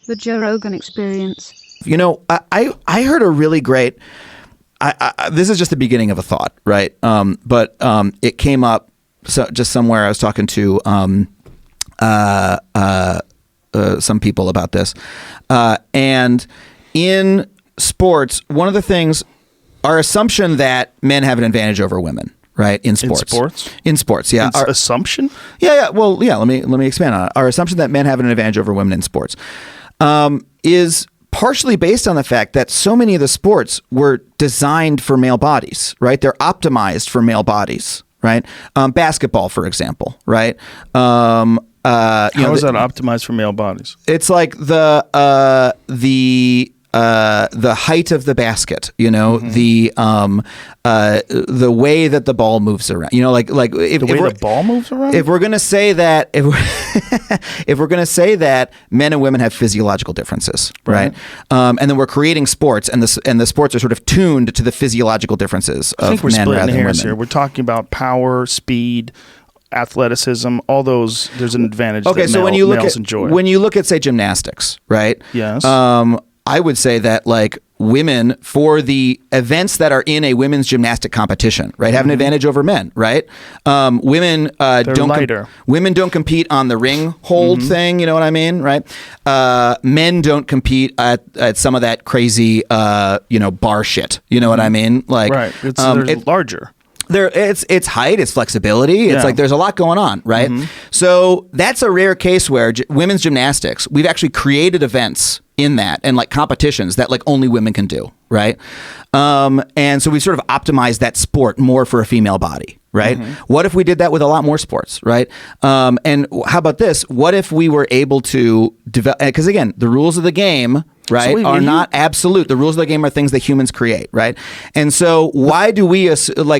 The Joe Rogan Experience. You know, I heard a really great. This is just the beginning of a thought, right? But it came up just somewhere. I was talking to some people about this, and in sports, one of the things, our assumption that men have an advantage over women. Right, in sports. In sports, yeah. Our assumption? Yeah. Well, yeah. Let me expand on it. Our assumption that men have an advantage over women in sports is partially based on the fact that so many of the sports were designed for male bodies. Right, they're optimized for male bodies. Right, basketball, for example. Right. How is that optimized for male bodies? It's like the height of the basket, mm-hmm. The way that the ball moves around, the ball moves around. If we're gonna say that, if we're gonna say that men and women have physiological differences, right? And then we're creating sports, and the sports are sort of tuned to the physiological differences of men rather than women. I think we're splitting hairs here. We're talking about power, speed, athleticism, all those. There's an advantage. Okay, that so males enjoy. When you look at, say, gymnastics, right? Yes. I would say that women, for the events that are in a women's gymnastic competition, right, have an advantage over men, right? Women don't lighter. Women don't compete on the ring hold thing, you know what I mean, right? Men don't compete at some of that crazy bar shit, you know what I mean? Right. It's larger. It's height, it's flexibility. It's there's a lot going on, right? So that's a rare case where women's gymnastics, we've actually created events in that and competitions that only women can do, right? And so we sort of optimized that sport more for a female body, right? What if we did that with a lot more sports, right? And how about this? What if we were able to develop, because again, the rules of the game, right, are not absolute. The rules of the game are things that humans create, right? And so why do we,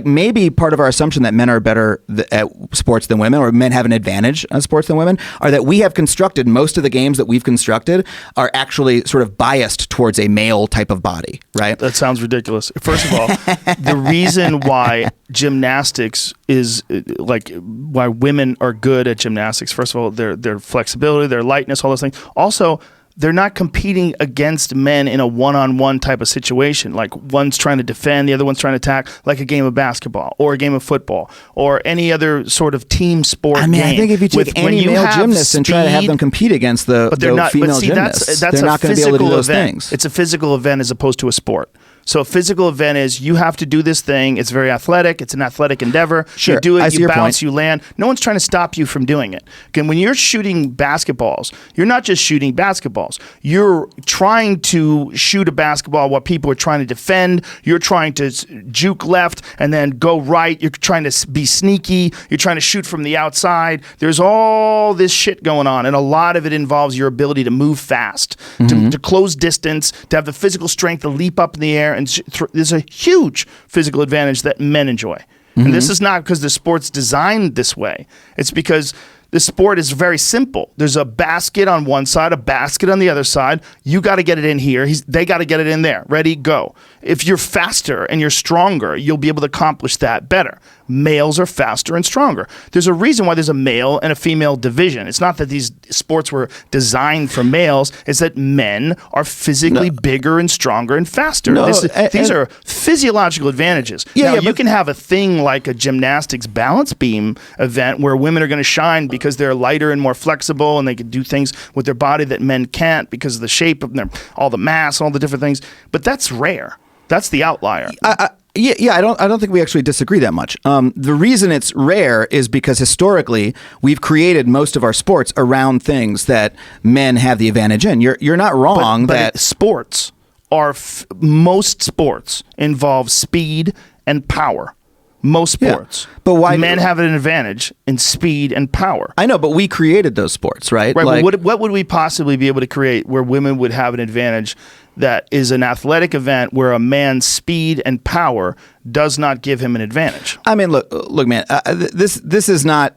maybe part of our assumption that men are better at sports than women, or men have an advantage on sports than women, are that we have constructed, most of the games that we've constructed are actually sort of biased towards a male type of body, right? That sounds ridiculous. First of all, the reason why gymnastics is why women are good at gymnastics, first of all, their flexibility, their lightness, all those things. Also, they're not competing against men in a one-on-one type of situation. Like one's trying to defend, the other one's trying to attack, like a game of basketball or a game of football or any other sort of team sport game. I think if you take any male gymnast and try to have them compete against the female gymnasts, they're not going to be able to do those things. It's a physical event as opposed to a sport. So a physical event is you have to do this thing. It's very athletic. It's an athletic endeavor. Sure, you do it, you bounce, you land. No one's trying to stop you from doing it. Again, when you're shooting basketballs, you're not just shooting basketballs. You're trying to shoot a basketball while people are trying to defend. You're trying to juke left and then go right. You're trying to be sneaky. You're trying to shoot from the outside. There's all this shit going on, and a lot of it involves your ability to move fast, to close distance, to have the physical strength to leap up in the air. And there's a huge physical advantage that men enjoy. And this is not because the sport's designed this way. It's because the sport is very simple. There's a basket on one side, a basket on the other side. You got to get it in here. They got to get it in there. Ready, go. If you're faster and you're stronger, you'll be able to accomplish that better. Males are faster and stronger. There's a reason why there's a male and a female division. It's not that these sports were designed for males. It's that men are physically bigger and stronger and faster. These are physiological advantages. You can have a thing like a gymnastics balance beam event where women are going to shine because they're lighter and more flexible and they can do things with their body that men can't because of the shape of all the mass, all the different things. But that's rare. That's the outlier. I don't think we actually disagree that much. The reason it's rare is because historically we've created most of our sports around things that men have the advantage in. You're not wrong that sports are most sports involve speed and power. Most sports. Yeah, but why men have an advantage in speed and power? I know, but we created those sports, right? Right. What would we possibly be able to create where women would have an advantage that is an athletic event where a man's speed and power does not give him an advantage? I mean, look, man. This is not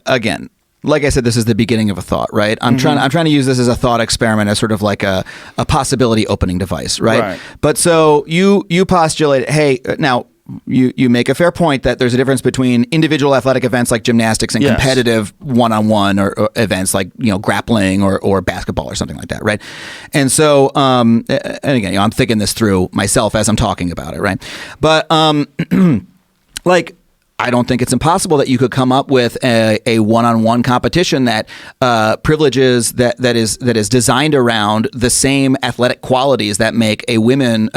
again. Like I said, this is the beginning of a thought, right? I'm trying to use this as a thought experiment, as sort of like a possibility opening device, right? But so you postulated, hey, now you make a fair point that there's a difference between individual athletic events like gymnastics and competitive one-on-one or events like grappling or basketball or something like that, right? And so, and again, I'm thinking this through myself as I'm talking about it, right? But like, I don't think it's impossible that you could come up with a one-on-one competition that privileges that is designed around the same athletic qualities that make a woman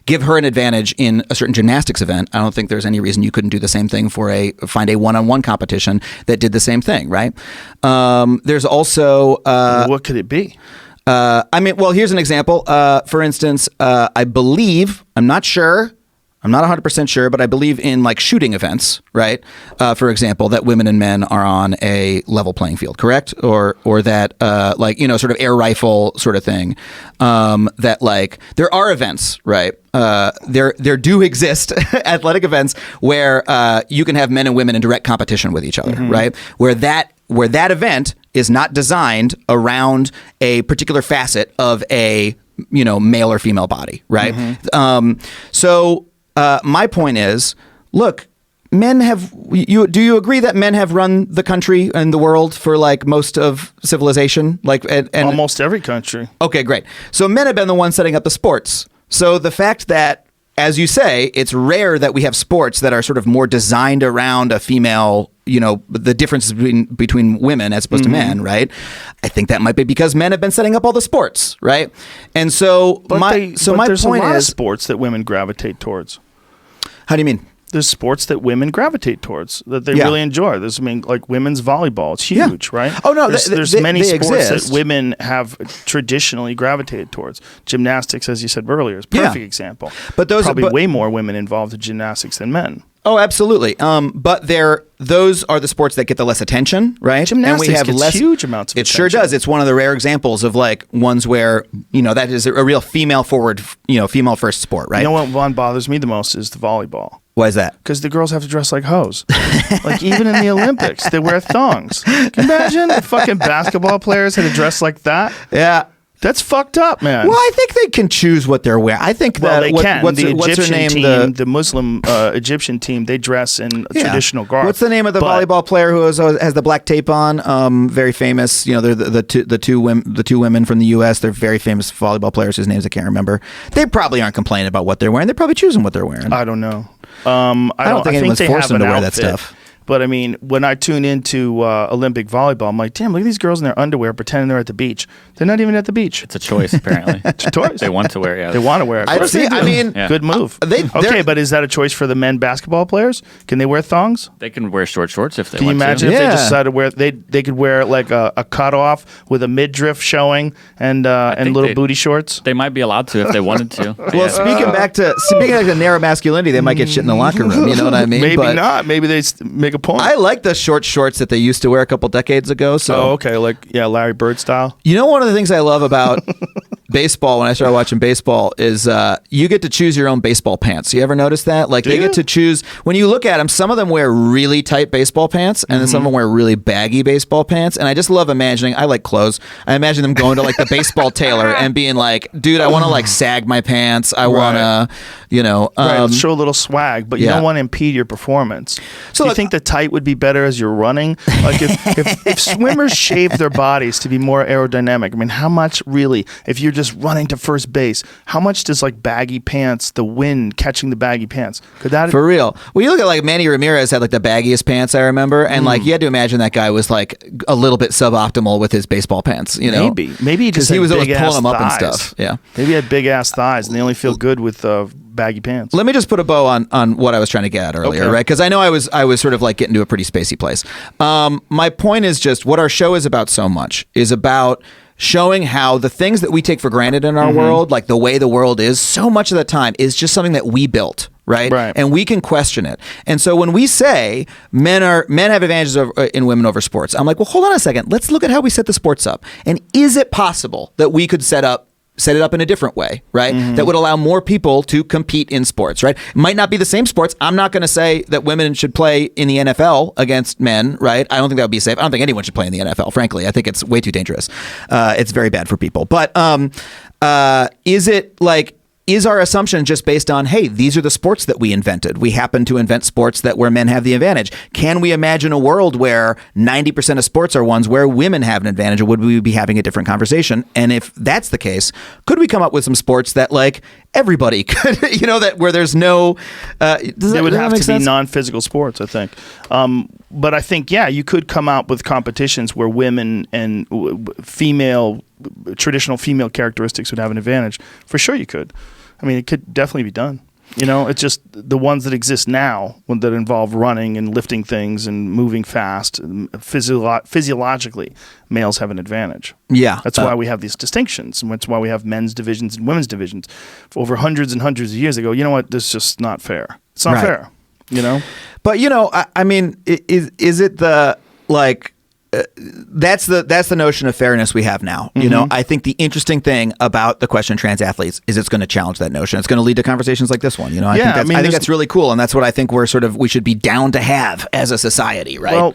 give her an advantage in a certain gymnastics event. I don't think there's any reason you couldn't do the same thing find a one-on-one competition that did the same thing, right? There's also what could it be? Here's an example. For instance, I believe, I'm not sure. I'm not 100% sure, but I believe in like shooting events, right? For example, that women and men are on a level playing field, correct? Or that sort of air rifle sort of thing. That like there are events, right? There do exist athletic events where you can have men and women in direct competition with each other, right? Where that event is not designed around a particular facet of a male or female body, right? My point is, look, men have. Do you agree that men have run the country and the world for like most of civilization, and almost every country? Okay, great. So men have been the ones setting up the sports. So the fact that, as you say, it's rare that we have sports that are sort of more designed around a female. The differences between women as opposed to men, right? I think that might be because men have been setting up all the sports, right? And so my there's point a lot of is sports that women gravitate towards. How do you mean? There's sports that women gravitate towards that they really enjoy. Like women's volleyball. It's huge, right? Oh, no. There's many sports exist. that women have traditionally gravitated towards. Gymnastics, as you said earlier, is a perfect example. But those probably way more women involved in gymnastics than men. Oh, absolutely. But those are the sports that get the less attention, right? Gymnastics and we have gets huge amounts of attention. It sure does. It's one of the rare examples of like ones where that is a real female forward, female first sport, right? You know what one bothers me the most is the volleyball. Why is that? Because the girls have to dress like hoes. Like even in the Olympics, they wear thongs. Can you imagine if fucking basketball players had to dress like that? Yeah. That's fucked up, man. Well, I think they can choose what they're wearing. I think they can. What's the her Egyptian name? team, the Muslim Egyptian team, they dress in traditional garb. What's the name of the volleyball player who has the black tape on? Very famous. They're the two women from the U.S. They're very famous volleyball players whose names I can't remember. They probably aren't complaining about what they're wearing. They're probably choosing what they're wearing. I don't know. I don't think anyone's forcing them to wear that stuff. But I mean, when I tune into Olympic volleyball, I'm like, damn, look at these girls in their underwear pretending they're at the beach. They're not even at the beach. It's a choice, apparently. It's a choice. They want to wear it. Yeah. They want to wear it. Good move. But is that a choice for the men basketball players? Can they wear thongs? They can wear shorts if they want to. Can you imagine if they decided to wear? They could wear like a cutoff with a midriff showing and little booty shorts. They might be allowed to if they wanted to. Well, speaking back to narrow masculinity, they might get shit in the locker room. You know what I mean? Maybe not. Maybe they make a point. I like the short shorts that they used to wear a couple decades ago. So okay, Larry Bird style. One of the things I love about baseball when I started watching baseball is you get to choose your own baseball pants. You ever notice that? Like they get to choose when you look at them. Some of them wear really tight baseball pants, and then some of them wear really baggy baseball pants. And I just love imagining. I like clothes. I imagine them going to like the baseball tailor and being like, "Dude, I want to like sag my pants. I want to, show a little swag, but you don't want to impede your performance." So do you think the tight would be better as you're running? Like if swimmers shave their bodies to be more aerodynamic, I mean, how much really, if you're just running to first base, how much does like baggy pants, the wind catching the baggy pants, could that for real? Well, you look at like Manny Ramirez had like the baggiest pants, I remember, and like you had to imagine that guy was like a little bit suboptimal with his baseball pants. Maybe he just he was always big-ass pulling them up thighs. and stuff. Yeah, maybe he had big ass thighs, and they only feel good with baggy pants. Let me just put a bow on what I was trying to get at earlier, right? Because I know I was sort of like getting to a pretty spacey place. My point is just what our show is about so much is about showing how the things that we take for granted in our world, like the way the world is, so much of the time is just something that we built. Right? And we can question it. And so when we say men have advantages in women over sports, I'm like, well, hold on a second. Let's look at how we set the sports up. And is it possible that we could set it up in a different way, right? That would allow more people to compete in sports, right? It might not be the same sports. I'm not going to say that women should play in the NFL against men, right? I don't think that would be safe. I don't think anyone should play in the NFL, frankly. I think it's way too dangerous. It's very bad for people. But is it like, is our assumption just based on, hey, these are the sports that we invented? We happen to invent sports where men have the advantage. Can we imagine a world where 90% of sports are ones where women have an advantage, or would we be having a different conversation? And if that's the case, could we come up with some sports that like everybody could, that where there's no... They would have to be non-physical sports, I think. But I think, you could come out with competitions where women and traditional female characteristics would have an advantage. For sure you could. I mean, it could definitely be done. It's just the ones that exist now that involve running and lifting things and moving fast. Physiologically, males have an advantage. Yeah. That's why we have these distinctions. And that's why we have men's divisions and women's divisions. For over hundreds and hundreds of years ago, you know what? This is just not fair. It's not fair. But, I mean, is it the, like... that's the notion of fairness we have now. I think the interesting thing about the question of trans athletes is it's going to challenge that notion. It's going to lead to conversations like this one. I think that's really cool, and that's what I think we should be down to have as a society, right? Well,